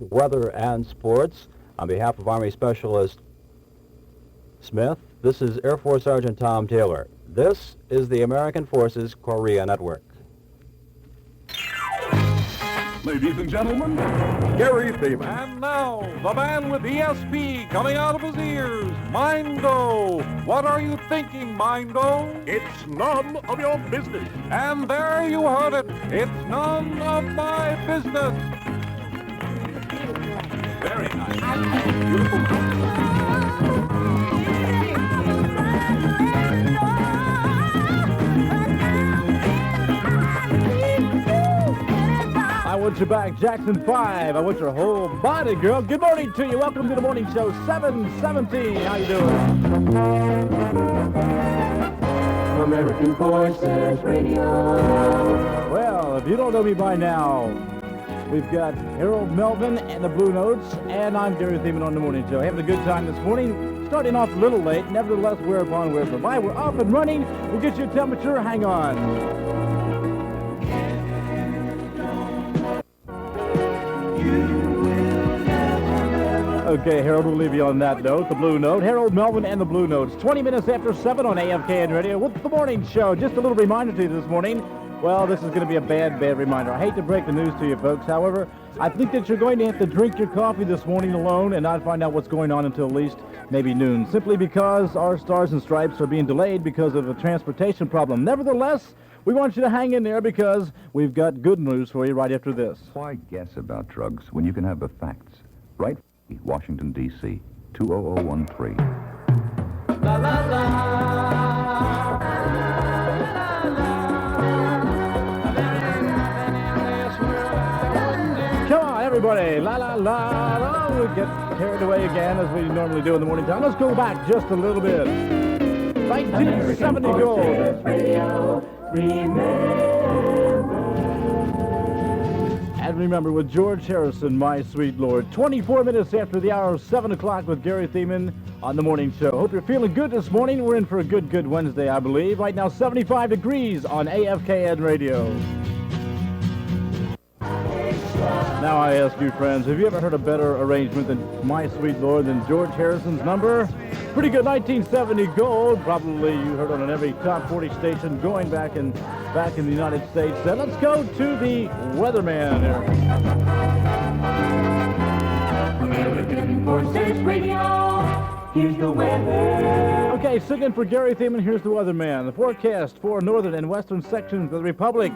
weather and sports. On behalf of Army Specialist Smith, this is Air Force Sergeant Tom Taylor. This is the American Forces Korea Network. Ladies and gentlemen, Gary Thieman. And now, the man with ESP coming out of his ears, Mindo. What are you thinking, Mindo? It's none of your business. And there you heard it. It's none of my business. Very nice. Beautiful. I want you back, Jackson 5. I want your whole body, girl. Good morning to you. Welcome to the morning show, 717. How you doing? American Forces Radio. Well, if you don't know me by now, we've got Harold Melvin and the Blue Notes, and I'm Gary Thieman on the morning show. Having a good time this morning. Starting off a little late. Nevertheless, whereupon we're by. We're up and running. We'll get you a temperature. Hang on. Okay, Harold, we'll leave you on that note, the Blue Note. Harold Melvin and the Blue Notes. 20 minutes after 7 on AFKN Radio with the morning show. Just a little reminder to you this morning. Well, this is going to be a bad reminder. I hate to break the news to you, folks. However, I think that you're going to have to drink your coffee this morning alone and not find out what's going on until at least maybe noon, simply because our Stars and Stripes are being delayed because of a transportation problem. Nevertheless, we want you to hang in there because we've got good news for you right after this. Why guess about drugs when you can have the facts? Right? Washington, D.C., 20013. La la la. Come on, everybody. La la la la. We get carried away again as we normally do in the morning time. Let's go back just a little bit. 1970 gold. Radio, And remember, with George Harrison, My Sweet Lord, 24 minutes after the hour of 7 o'clock with Gary Thieman on the morning show. Hope you're feeling good this morning. We're in for a good Wednesday, I believe. Right now, 75 degrees on AFKN Radio. Now I ask you, friends, have you ever heard a better arrangement than My Sweet Lord than George Harrison's number? Pretty good 1970 gold. Probably you heard on every top 40 station going back in the United States. Let's go to the weatherman here. American Forces Radio. Here's the weather. Okay, singing for Gary Thieman, here's the weatherman. The forecast for northern and western sections of the Republic.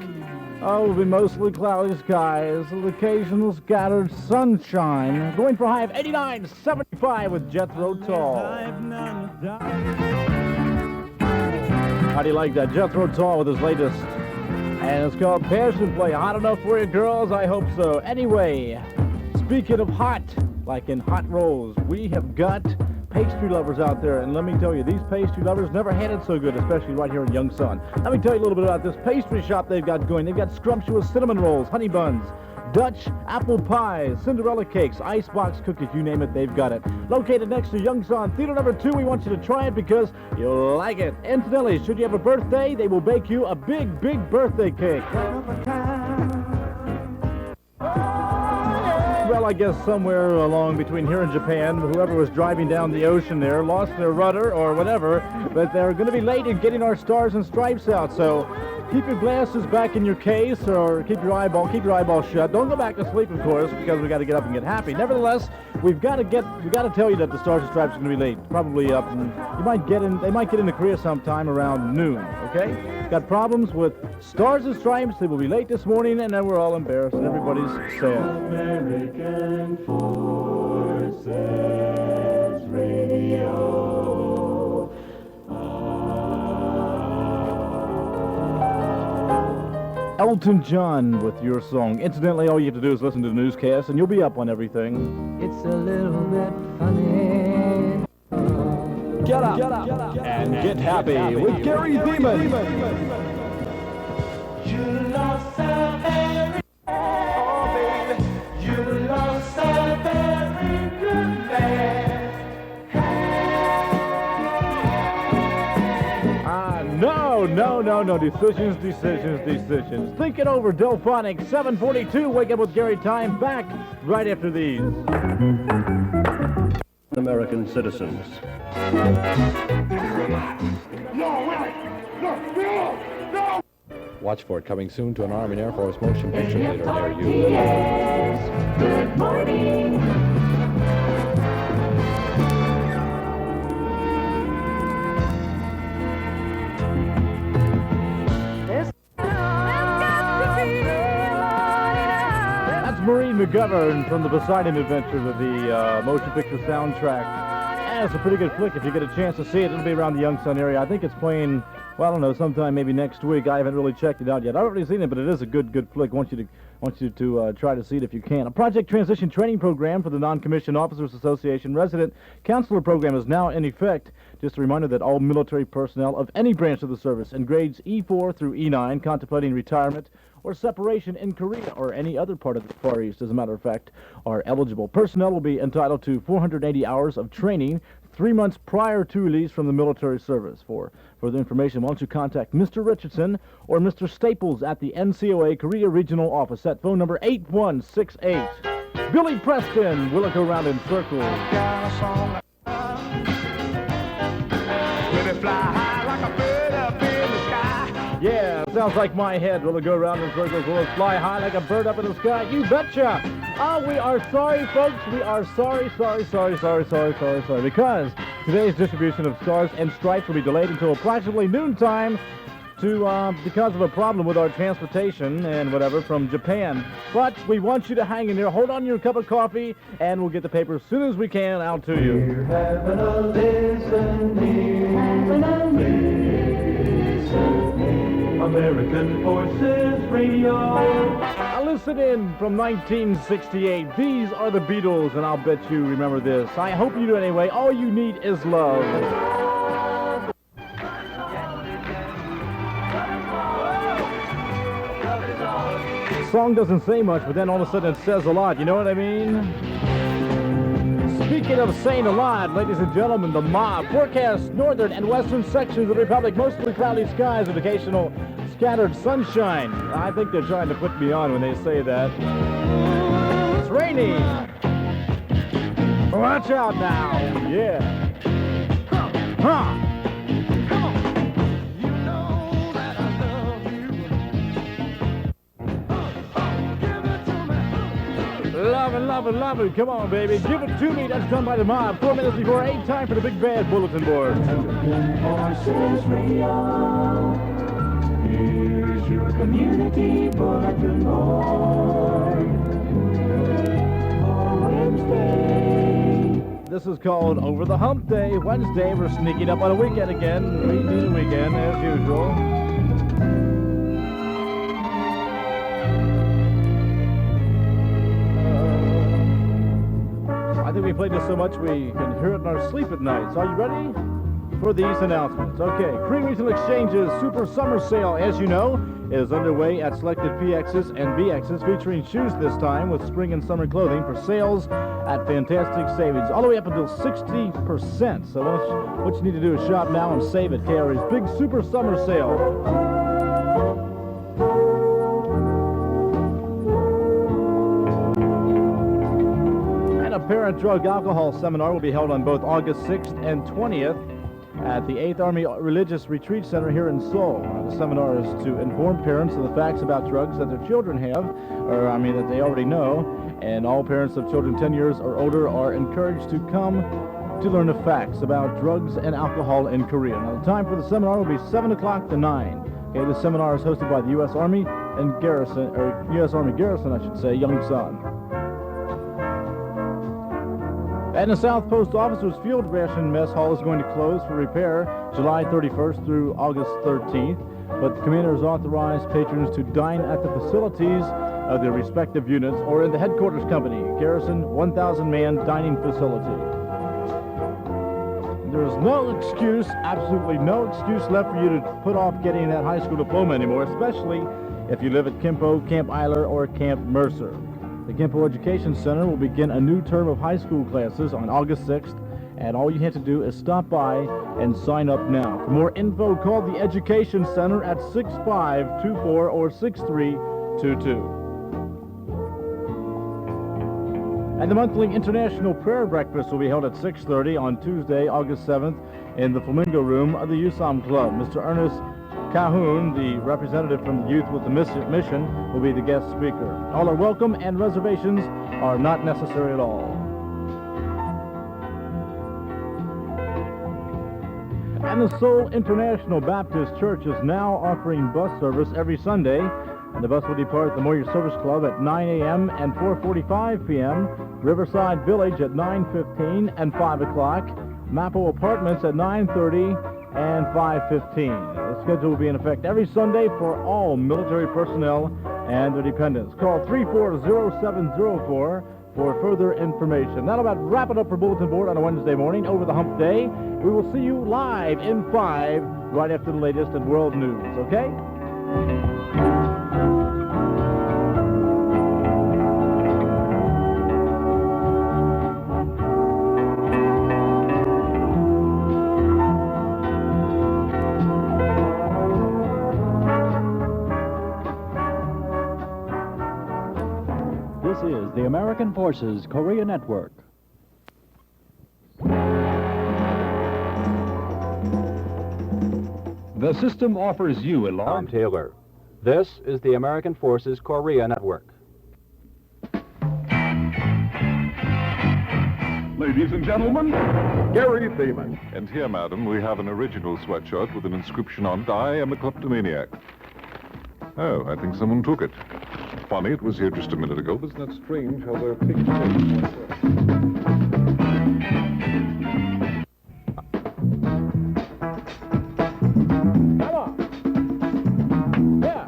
Oh, it'll be mostly cloudy skies, with occasional scattered sunshine. Going for a high of 89, 75 with Jethro Tull. How do you like that? Jethro Tull with his latest. And it's called Passion Play. Hot enough for you girls? I hope so. Anyway, speaking of hot, like in hot rolls, we have got pastry lovers out there, and let me tell you, these pastry lovers never had it so good, especially right here in Youngstown. Let me tell you a little bit about this pastry shop they've got going. They've got scrumptious cinnamon rolls, honey buns, Dutch apple pies, Cinderella cakes, icebox cookies, you name it, they've got it. Located next to Youngstown Theater number 2, we want you to try it because you'll like it. Incidentally, should you have a birthday, they will bake you a big birthday cake. Well, I guess somewhere along between here and Japan, whoever was driving down the ocean there lost their rudder or whatever, but they're going to be late in getting our Stars and Stripes out, so keep your glasses back in your case or keep your eyeball shut. Don't go back to sleep, of course, because we got to get up and get happy. Nevertheless, we got to tell you that the Stars and Stripes are going to be late, probably up, and they might get into Korea sometime around noon, okay? Got problems with Stars and Stripes. They will be late this morning, and then we're all embarrassed, and everybody's sad. American Forces Radio. Elton John with your song. Incidentally, all you have to do is listen to the newscast, and you'll be up on everything. It's a little bit funny. Get up, and get happy with Gary Thieman. You lost a very, oh baby, you lost a very good man. No. Decisions. Think it over. Delphonic, 742. Wake up with Gary time. Back right after these. American citizens. Watch for it coming soon to an Army and Air Force motion picture theater near you. Yes, good morning. That's Maureen McGovern from the Poseidon Adventures of the motion picture soundtrack. And it's a pretty good flick. If you get a chance to see it, it'll be around the Youngstown area. I think it's playing, well, I don't know, sometime maybe next week. I haven't really checked it out yet. I've already seen it, but it is a good flick. I want you to try to see it if you can. A Project Transition Training Program for the Non-Commissioned Officers Association Resident Counselor Program is now in effect. Just a reminder that all military personnel of any branch of the service in grades E4 through E9 contemplating retirement or separation in Korea or any other part of the Far East, as a matter of fact, are eligible. Personnel will be entitled to 480 hours of training 3 months prior to release from the military service. For further information, why don't you contact Mr. Richardson or Mr. Staples at the NCOA Korea Regional Office at phone number 8168. Billy Preston, will it go round in circles? Yeah, sounds like my head. Will it go round in circles? Will it fly high like a bird up in the sky? You betcha! Oh, we are sorry, folks. We are sorry. Because today's distribution of Stars and Stripes will be delayed until approximately noontime because of a problem with our transportation and whatever from Japan. But we want you to hang in there. Hold on to your cup of coffee, and we'll get the paper as soon as we can out to you. We're having a listen here. American Forces Radio. Now listen in from 1968. These are the Beatles, and I'll bet you remember this. I hope you do anyway. All you need is love. The song doesn't say much, but then all of a sudden it says a lot. You know what I mean? Speaking of saying a lot, ladies and gentlemen, the mob forecasts northern and western sections of the Republic, mostly cloudy skies with occasional scattered sunshine. I think they're trying to put me on when they say that. It's raining. Watch out now. Yeah. Huh. Love it. Come on, baby. Give it to me. That's done by the mob. 4 minutes before 8. Time for the big bad bulletin board. Forces Radio. Here's your community bulletin board. For Wednesday. This is called Over the Hump Day. Wednesday, we're sneaking up on a weekend again. We do the weekend, as usual. I think we played this so much we can hear it in our sleep at night. So are you ready for these announcements? Okay, Korean Regional Exchange's Super Summer Sale, as you know, is underway at selected PXs and BXs, featuring shoes this time with spring and summer clothing for sales at fantastic savings, all the way up until 60%. So what you need to do is shop now and save at KRA's big Super Summer Sale. Parent Drug Alcohol Seminar will be held on both August 6th and 20th at the 8th Army Religious Retreat Center here in Seoul. The seminar is to inform parents of the facts about drugs that their children have, that they already know, and all parents of children 10 years or older are encouraged to come to learn the facts about drugs and alcohol in Korea. Now, the time for the seminar will be 7 o'clock to 9. Okay, the seminar is hosted by the U.S. Army and Garrison, or U.S. Army Garrison, I should say, Yongsan. And the South Post Officers Field Ration Mess Hall is going to close for repair July 31st through August 13th, but the commander has authorized patrons to dine at the facilities of their respective units or in the headquarters company, Garrison 1,000-man dining facility. There's no excuse, absolutely no excuse left for you to put off getting that high school diploma anymore, especially if you live at Kimpo, Camp Isler, or Camp Mercer. The Kimpo Education Center will begin a new term of high school classes on August 6th, and all you have to do is stop by and sign up now. For more info, call the Education Center at 6524 or 6322. And the monthly International Prayer Breakfast will be held at 6:30 on Tuesday, August 7th in the Flamingo Room of the USAF Club. Mr. Ernest Cahoon, the representative from the Youth with the Mission, will be the guest speaker. All are welcome and reservations are not necessary at all. And the Seoul International Baptist Church is now offering bus service every Sunday. And the bus will depart the Moyer Service Club at 9 a.m. and 4:45 p.m., Riverside Village at 9:15 and 5 o'clock, Mapo Apartments at 9:30 and 5:15. The schedule will be in effect every Sunday for all military personnel and their dependents. Call 340704 for further information. That'll about wrap it up for Bulletin Board on a Wednesday morning, over the hump day. We will see you live in 5 right after the latest in world news, okay? This is the American Forces Korea Network. The system offers you a Tom large... Taylor. This is the American Forces Korea Network. Ladies and gentlemen, Gary Thieman. And here, madam, we have an original sweatshirt with an inscription on it, "I am a kleptomaniac." Oh, I think someone took it. Funny, it was here just a minute ago. Isn't that strange how they're taking it? Come on. Yeah.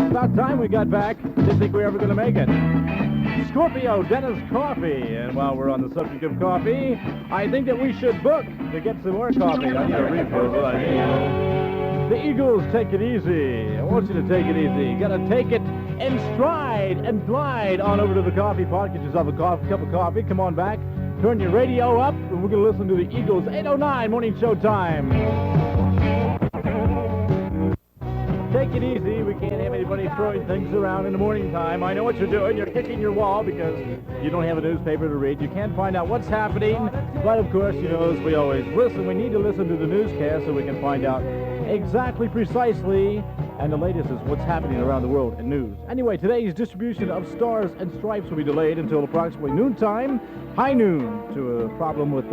About time we got back. Didn't think we were ever going to make it. Scorpio Dennis Coffee. And while we're on the subject of coffee, I think that we should book to get some more coffee. I need a refill, but I need. The Eagles, take it easy. I want you to take it easy. You got to take it in stride and glide on over to the coffee pot. Get yourself a cup of coffee. Come on back. Turn your radio up, and we're going to listen to the Eagles 8:09 morning show time. Take it easy. We can't have anybody throwing things around in the morning time. I know what you're doing. You're kicking your wall because you don't have a newspaper to read. You can't find out what's happening. But, of course, you know, as we always listen, we need to listen to the newscast so we can find out exactly, precisely, and the latest is what's happening around the world in news. Anyway, today's distribution of Stars and Stripes will be delayed until approximately noontime, high noon, due to a problem with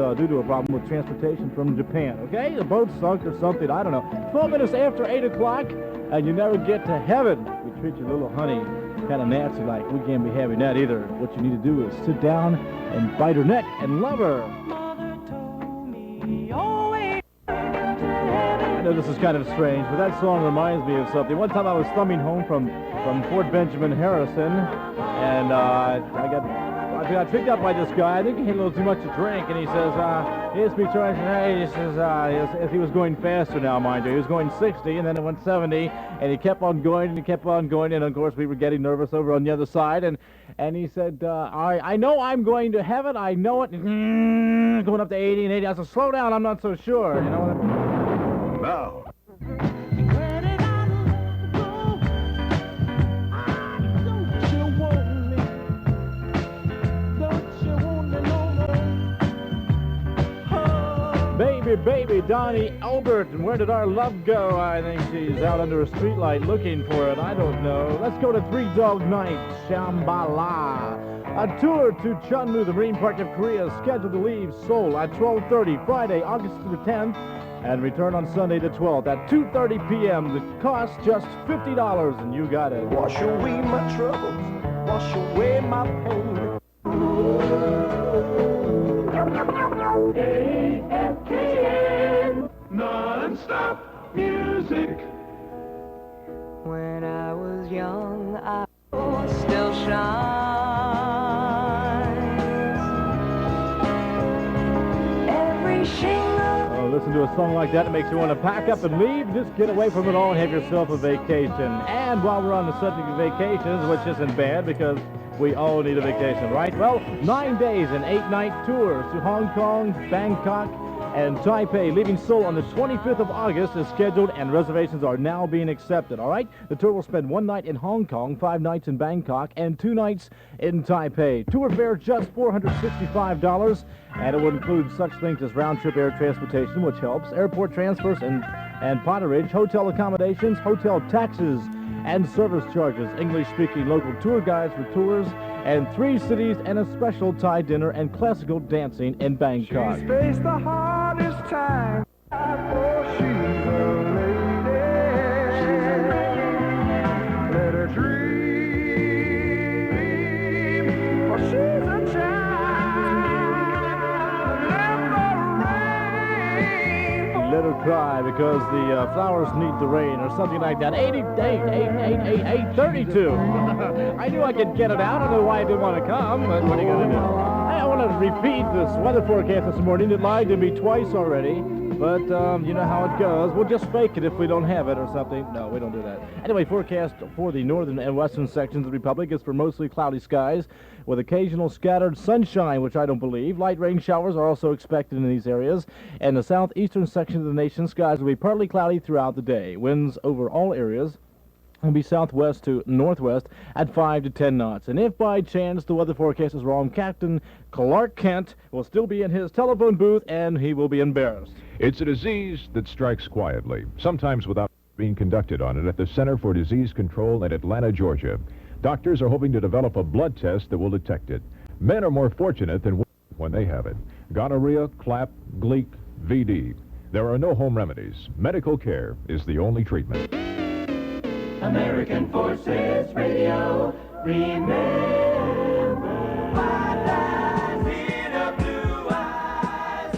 transportation from Japan. Okay, the boat sunk or something. I don't know. 12 minutes after 8 o'clock, and you never get to heaven. We treat your little honey kind of nasty like. We can't be having that either. What you need to do is sit down and bite her neck and love her. I know this is kind of strange, but that song reminds me of something. One time I was thumbing home from Fort Benjamin, Harrison, and I got picked up by this guy. I think he had a little too much to drink, and he says, he asked me to try, he says, as he was going faster now, mind you. He was going 60, and then it went 70, and he kept on going, and he kept on going, and of course we were getting nervous over on the other side, and he said, I know I'm going to heaven, I know it, going up to 80 and 80. I said, slow down, I'm not so sure, you know. Now. Baby, Donnie Albert, and where did our love go? I think she's out under a streetlight looking for it. I don't know. Let's go to Three Dog Night, Shambhala. A tour to Chunmu, the Marine Park of Korea, is scheduled to leave Seoul at 12:30 Friday, August the 10th, and return on Sunday the 12th at 2:30 p.m. The cost just $50, and you got it. Wash away my troubles, wash away my pain. AFKN, non-stop music. When I was young, I still shines. Every shingle. Oh, listen to a song like that, it makes you want to pack up and leave. Just get away from it all and have yourself a vacation. And while we're on the subject of vacations, which isn't bad because we all need a vacation, right? Well, 9 days and 8-night tours to Hong Kong, Bangkok, and Taipei. Leaving Seoul on the 25th of August is scheduled, and reservations are now being accepted, all right? The tour will spend 1 night in Hong Kong, 5 nights in Bangkok, and 2 nights in Taipei. Tour fare just $465, and it will include such things as round-trip air transportation, which helps, airport transfers and potterage, hotel accommodations, hotel taxes, and service charges, English-speaking local tour guides for tours, and 3 cities and a special Thai dinner and classical dancing in Bangkok. She's faced the hardest time. Oh, she's a lady. Let her dream. Oh, she's a child. Let her cry because the flowers need the rain or something like that. 832. I knew I could get it out. I don't know why I didn't want to come, but what are you going to do? I want to repeat this weather forecast this morning. It lied to me twice already, but you know how it goes. We'll just fake it if we don't have it or something. No, we don't do that. Anyway, forecast for the northern and western sections of the Republic is for mostly cloudy skies with occasional scattered sunshine, which I don't believe. Light rain showers are also expected in these areas. And the southeastern section of the nation, skies will be partly cloudy throughout the day. Winds over all areas will be southwest to northwest at 5 to 10 knots. And if by chance the weather forecast is wrong, Captain Clark Kent will still be in his telephone booth, and he will be embarrassed. It's a disease that strikes quietly, sometimes without being conducted on it, at the Center for Disease Control in Atlanta, Georgia. Doctors are hoping to develop a blood test that will detect it. Men are more fortunate than women when they have it. Gonorrhea, clap, gleek, VD. There are no home remedies. Medical care is the only treatment. American Forces Radio, remember. White lies in the blue eyes.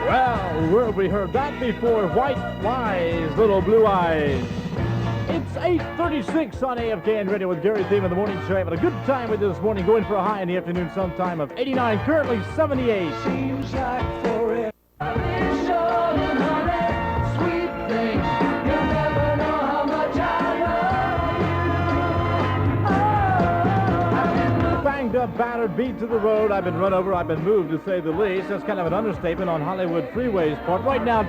Well, where have we heard that before? White lies, little blue eyes. It's 8:36 on AFKN Radio with Gary Thieman, the morning show. Having a good time with this morning, going for a high in the afternoon sometime of 89, currently 78. Seems like forever. Sweet thing, you never know how much I love you. Banged up, battered, beat to the road. I've been run over, I've been moved, to say the least. That's kind of an understatement on Hollywood Freeway's part. Right now,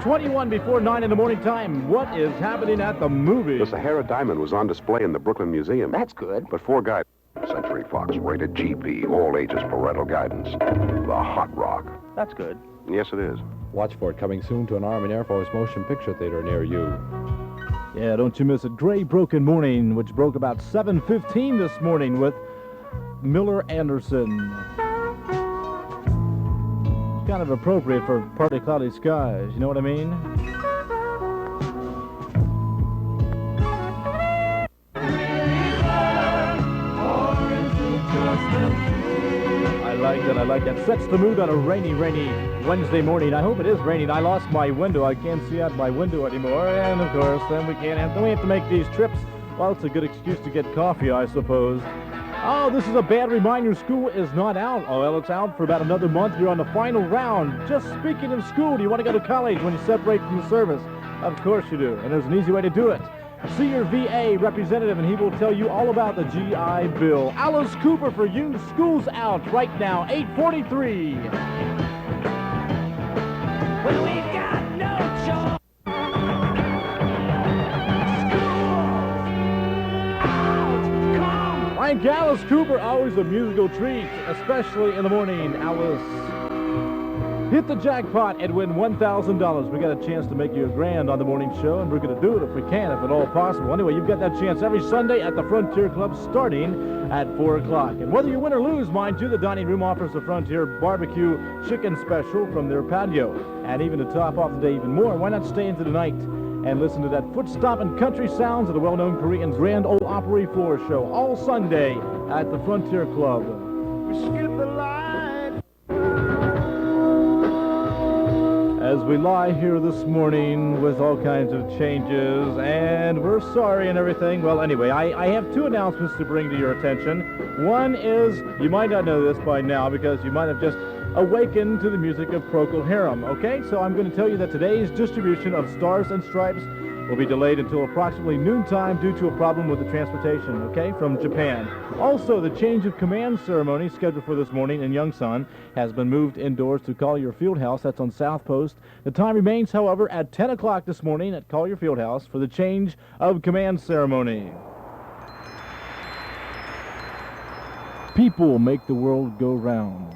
21 before 9 in the morning time. What is happening at the movies? The Sahara Diamond was on display in the Brooklyn Museum. That's good. But 4 guys. Century Fox, rated GP, all ages parental guidance. The Hot Rock. That's good. Yes, it is. Watch for it coming soon to an Army and Air Force motion picture theater near you. Yeah, don't you miss it. Gray Broken Morning, which broke about 7:15 this morning with Miller Anderson. Kind of appropriate for partly cloudy skies, you know what I mean? I like that. Sets the mood on a rainy Wednesday morning. I hope it is raining. I lost my window. I can't see out my window anymore. And of course, then we have to make these trips. Well, it's a good excuse to get coffee, I suppose. Oh, this is a bad reminder. School is not out. Oh, well, it's out for about another month. You're on the final round. Just speaking of school, do you want to go to college when you separate from the service? Of course you do, and there's an easy way to do it. See your VA representative, and he will tell you all about the GI Bill. Alice Cooper for you. School's out right now, 8:43. Well, we got no choice. Frank Alice Cooper, always a musical treat, especially in the morning. Alice, hit the jackpot and win $1,000. We got a chance to make you $1,000 on the morning show, and we're going to do it if we can, if at all possible. Anyway, you've got that chance every Sunday at the Frontier Club starting at 4 o'clock. And whether you win or lose, mind you, the dining room offers a Frontier barbecue chicken special from their patio. And even to top off the day even more, why not stay into the night and listen to that foot-stomping country sounds of the well-known Korean Grand Ole Opry Floor Show all Sunday at the Frontier Club. We skip the line. As we lie here this morning with all kinds of changes, and we're sorry and everything. Well, anyway, I have 2 announcements to bring to your attention. One is, you might not know this by now because you might have just awakened to the music of Procol Harum, okay? So I'm going to tell you that today's distribution of Stars and Stripes will be delayed until approximately noontime due to a problem with the transportation, okay, from Japan. Also, the change of command ceremony scheduled for this morning in Yongsan has been moved indoors to Collier Fieldhouse. That's on South Post. The time remains, however, at 10 o'clock this morning at Collier Fieldhouse for the change of command ceremony. People make the world go round.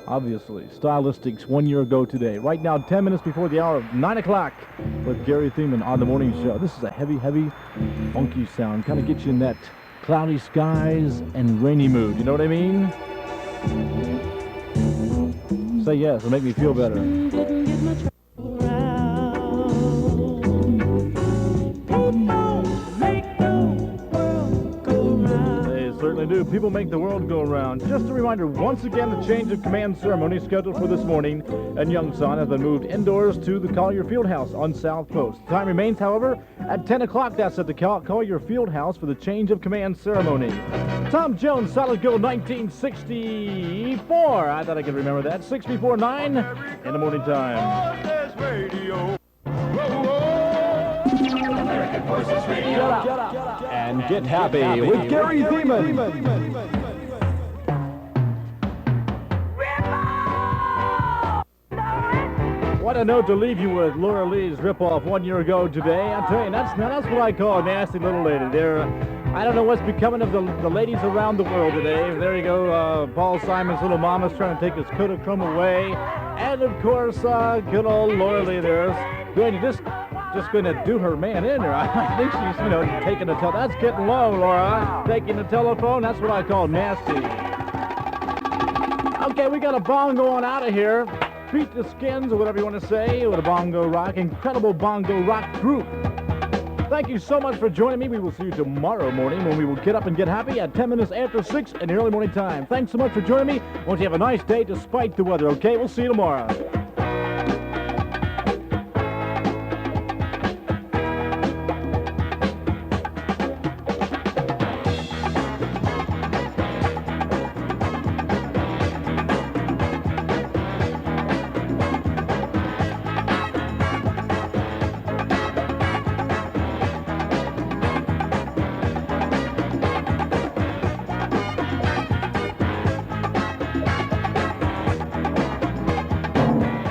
Obviously, Stylistics 1 year ago today. Right now, 10 minutes before the hour of 9 o'clock with Gary Thieman on the morning show. This is a heavy, funky sound. Kind of gets you in that cloudy skies and rainy mood. You know what I mean? Say yes, it'll make me feel better. Do. People make the world go around. Just a reminder, once again, the change of command ceremony scheduled for this morning in Yongsan has been moved indoors to the Collier Fieldhouse on South Post. Time remains, however, at 10 o'clock. That's at the Collier Fieldhouse for the change of command ceremony. Tom Jones, Solid Gold 1964. I thought I could remember that. 6 before 9 in the morning time. American Forces Radio. And get happy with Gary Thieman. What a note to leave you with. Laura Lee's ripoff 1 year ago today. I tell you, that's what I call a nasty little lady. I don't know what's becoming of the ladies around the world today. There you go, Paul Simon's little mama's trying to take his Kodachrome away. And of course, good old Laura Lee there's going to just going to do her man in there. I think she's, taking the telephone. That's getting low, Laura. Taking the telephone, that's what I call nasty. Okay, we got a bongo on out of here. Beat the Skins, or whatever you want to say, with a bongo rock, incredible bongo rock group. Thank you so much for joining me. We will see you tomorrow morning when we will get up and get happy at 10 minutes after 6 in the early morning time. Thanks so much for joining me. I want you to have a nice day despite the weather, okay? We'll see you tomorrow.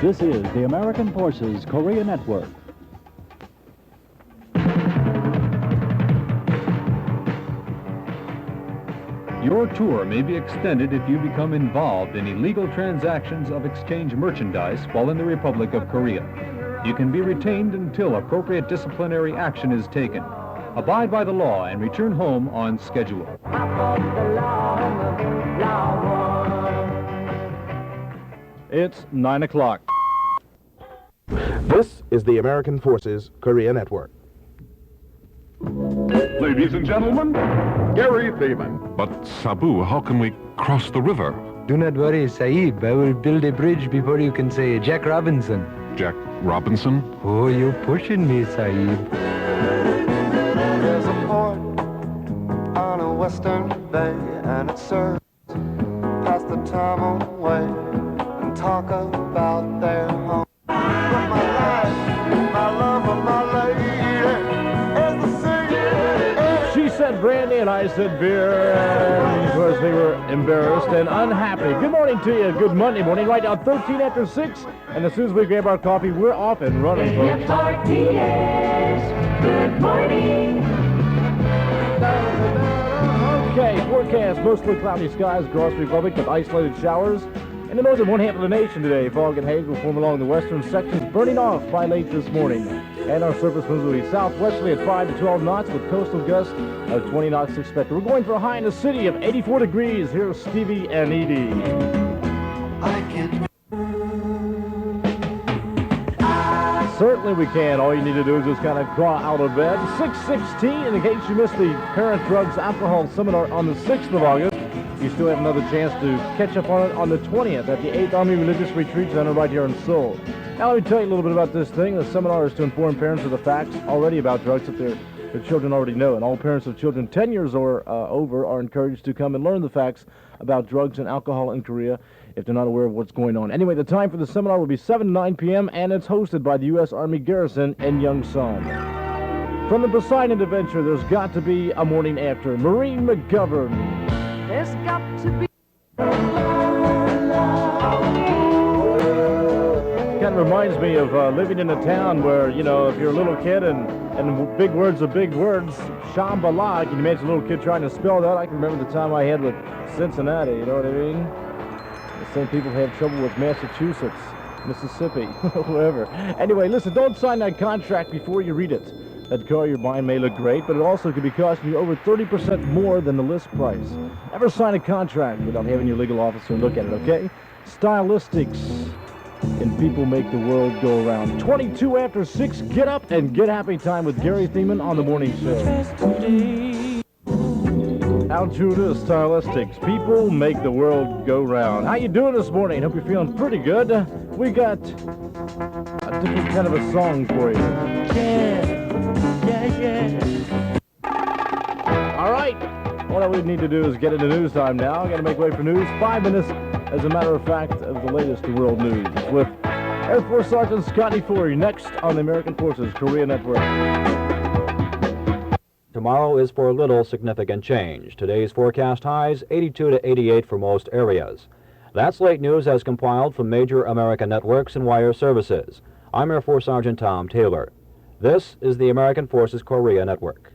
This is the American Forces Korea Network. Your tour may be extended if you become involved in illegal transactions of exchange merchandise while in the Republic of Korea. You can be retained until appropriate disciplinary action is taken. Abide by the law and return home on schedule. It's 9 o'clock. This is the American Forces Korea Network. Ladies and gentlemen, Gary Thieman. But, Sabu, how can we cross the river? Do not worry, Sahib. I will build a bridge before you can say Jack Robinson. Jack Robinson? Oh, you're pushing me, Sahib. There's a port on a western bay, and it serves pass the time away and talk about their home. But my life, my love, and my lady is the sea. She said brandy and I said beer, and of course they were embarrassed and unhappy. Good morning to you. Good Monday morning. Right now, 13 after 6, and as soon as we grab our coffee, we're off and running, folks. Good morning. Okay, forecast, mostly cloudy skies across the Republic with isolated showers. In the northern one half of the nation today, fog and haze will form along the western sections, burning off by late this morning. And our surface winds will be southwesterly at 5 to 12 knots with coastal gusts of 20 knots expected. We're going for a high in the city of 84 degrees. Here's Stevie and Edie. I can. Certainly we can. All you need to do is just kind of crawl out of bed. 6:16, in case you missed the Parent Drugs Alcohol Seminar on the 6th of August. You still have another chance to catch up on it on the 20th at the 8th Army Religious Retreat Center right here in Seoul. Now let me tell you a little bit about this thing. The seminar is to inform parents of the facts already about drugs that their children already know. And all parents of children 10 years or over are encouraged to come and learn the facts about drugs and alcohol in Korea if they're not aware of what's going on. Anyway, the time for the seminar will be 7 to 9 p.m. and it's hosted by the U.S. Army Garrison in Yongsan. From the Poseidon Adventure, There's Got to Be a Morning After. Maureen McGovern. There's got to be. Kind of reminds me of living in a town where, you know, if you're a little kid and big words are big words, Shambhala, can you imagine a little kid trying to spell that? I can remember the time I had with Cincinnati, you know what I mean? The same people have trouble with Massachusetts, Mississippi, whoever. Anyway, listen, don't sign that contract before you read it. That car you're buying may look great, but it also could be costing you over 30% more than the list price. Never sign a contract without having your legal officer look at it, okay? Stylistics and people make the world go around. 22 after 6, get up and get happy time with Gary Thieman on the morning show. How true it is, Stylistics. People make the world go round. How you doing this morning? Hope you're feeling pretty good. We got a different kind of a song for you. Yeah. All right. All we need to do is get into news time now. Got to make way for news. 5 minutes, as a matter of fact, of the latest world news with Air Force Sergeant Scotty Ford next on the American Forces Korea Network. Tomorrow is for little significant change. Today's forecast highs 82 to 88 for most areas. That's late news as compiled from major American networks and wire services. I'm Air Force Sergeant Tom Taylor. This is the American Forces Korea Network.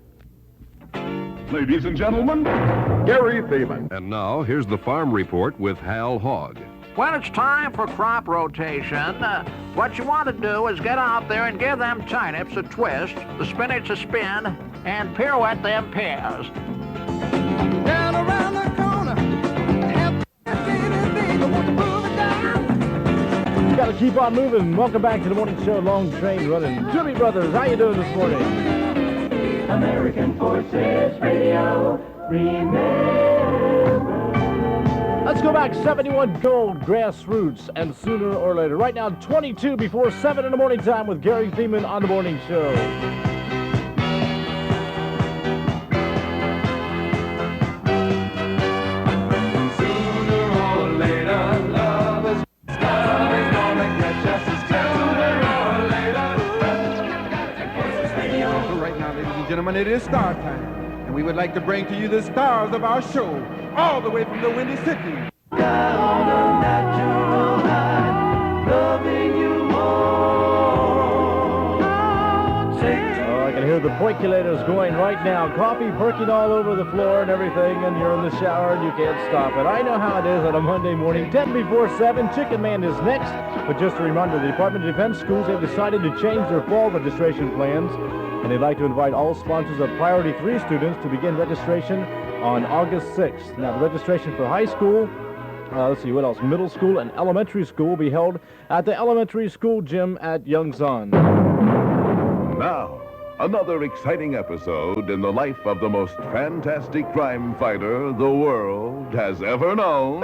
Ladies and gentlemen, Gary Thieman. And now, here's the Farm Report with Hal Hogg. When it's time for crop rotation, what you want to do is get out there and give them turnips a twist, the spinach a spin, and pirouette them pears. Down around the corner, You got to keep on moving. Welcome back to the morning show, Long Train Running. Jimmy Brothers, how you doing this morning? American Forces Radio, remember. Let's go back, 71 gold, grassroots, and sooner or later. Right now, 22 before 7 in the morning time with Gary Thieman on the morning show. Sooner or later, love is gonna get just as sooner or later. Right now, ladies and gentlemen, it is star time, and we would like to bring to you the stars of our show, all the way from the Windy City. Down a natural high, loving you more. Oh, I can hear the percolators going right now. Coffee perking all over the floor and everything, and you're in the shower and you can't stop it. I know how it is on a Monday morning. 10 before 7, Chicken Man is next. But just a reminder, the Department of Defense schools have decided to change their fall registration plans, and they'd like to invite all sponsors of Priority 3 students to begin registration on August 6th. Now, the registration for high school, let's see, what else? Middle school and elementary school will be held at the elementary school gym at Yongsan. Now, another exciting episode in the life of the most fantastic crime fighter the world has ever known.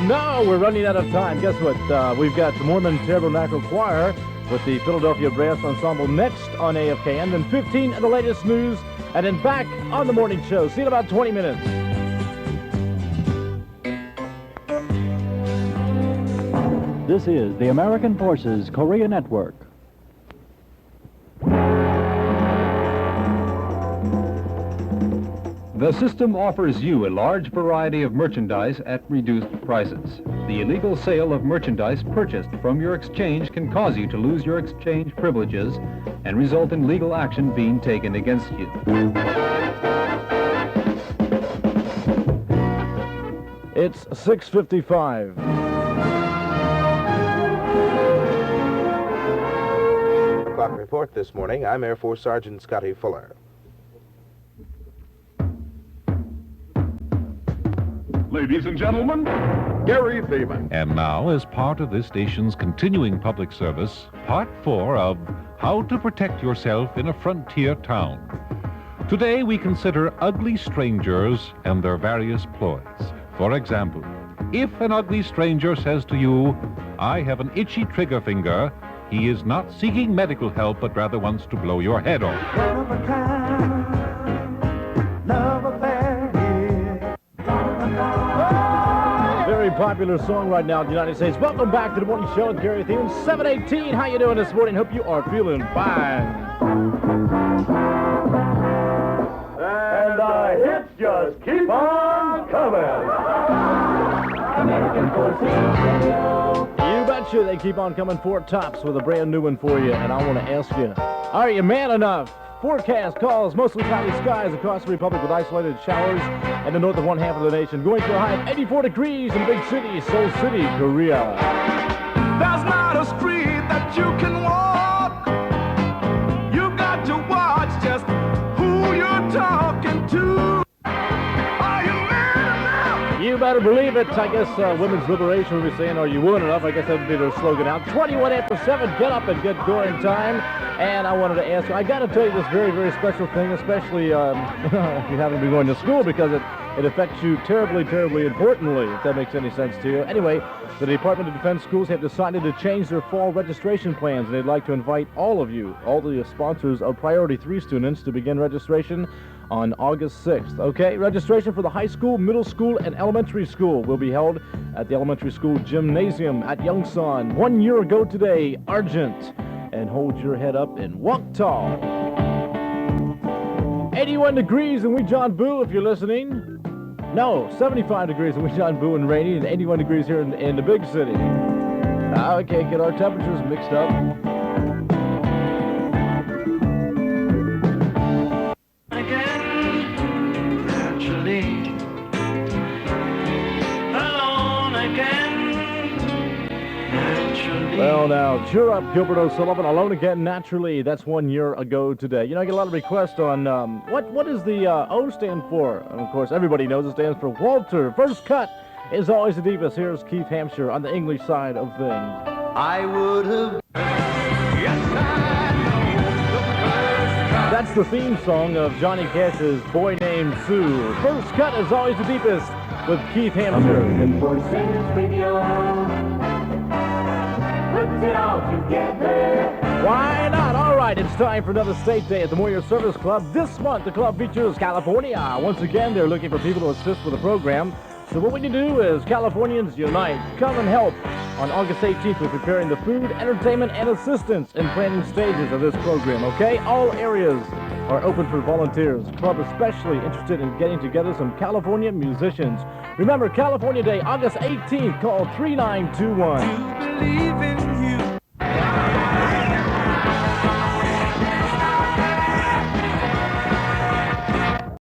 No, we're running out of time. Guess what? We've got the Mormon Tabernacle Choir with the Philadelphia Brass Ensemble next on AFKN, then 15 in the latest news, and then back on the morning show. See you in about 20 minutes. This is the American Forces Korea Network. The system offers you a large variety of merchandise at reduced prices. The illegal sale of merchandise purchased from your exchange can cause you to lose your exchange privileges and result in legal action being taken against you. It's 6:55. Clock report this morning. I'm Air Force Sergeant Scotty Fuller. Ladies and gentlemen, Gary Thieman. And now, as part of this station's continuing public service, Part 4 of How to Protect Yourself in a Frontier Town. Today, we consider ugly strangers and their various ploys. For example, if an ugly stranger says to you, "I have an itchy trigger finger," He is not seeking medical help, but rather wants to blow your head off. Very popular song right now in the United States. Welcome back to the morning show with Gary Thieman. 7:18. How you doing this morning? Hope you are feeling fine. And the hits just keep on coming. American Forces Radio. You betcha they keep on coming. Four tops with a brand new one for you. And I want to ask you, are you man enough? Forecast calls mostly cloudy skies across the Republic with isolated showers in the northern one half of the nation. Going to a high of 84 degrees in the big city, Seoul City, Korea. There's not a street that you can walk. You got to watch just who you're talking to. Are you man enough? You better believe it. I guess Women's Liberation will be saying, are you woman enough? I guess that would be their slogan out. 21 after 7, get up and get going time. And I wanted to ask you, I got to tell you this very, very special thing, especially if you haven't been going to school, because it affects you terribly, terribly importantly, if that makes any sense to you. Anyway, the Department of Defense schools have decided to change their fall registration plans, and they'd like to invite all of you, all the sponsors of Priority 3 students, to begin registration on August 6th. Okay, registration for the high school, middle school, and elementary school will be held at the elementary school gymnasium at Yongsan. 1 year ago today, Argent. And hold your head up and walk tall. 81 degrees in Weejionbu if you're listening. No, 75 degrees in Weejionbu and rainy, and 81 degrees here in the big city. Okay, get our temperatures mixed up. Again, naturally. Alone again. Well, now, cheer up, Gilbert O'Sullivan. Alone again, naturally. That's 1 year ago today. You know, I get a lot of requests on what does the O stand for? And of course, everybody knows it stands for Walter. First cut is always the deepest. Here's Keith Hampshire on the English side of things. I would have. That's the theme song of Johnny Cash's Boy Named Sue. First cut is always the deepest with Keith Hampshire. American Forces Radio. Put it all together. Why not? All right, it's time for another state day at the Moyer Service Club. This month, the club features California. Once again, they're looking for people to assist with the program. So what we need to do is Californians unite. Come and help on August 18th with preparing the food, entertainment, and assistance in planning stages of this program, okay? All areas are open for volunteers. Club especially interested in getting together some California musicians. Remember, California Day, August 18th. Call 3921. Believe in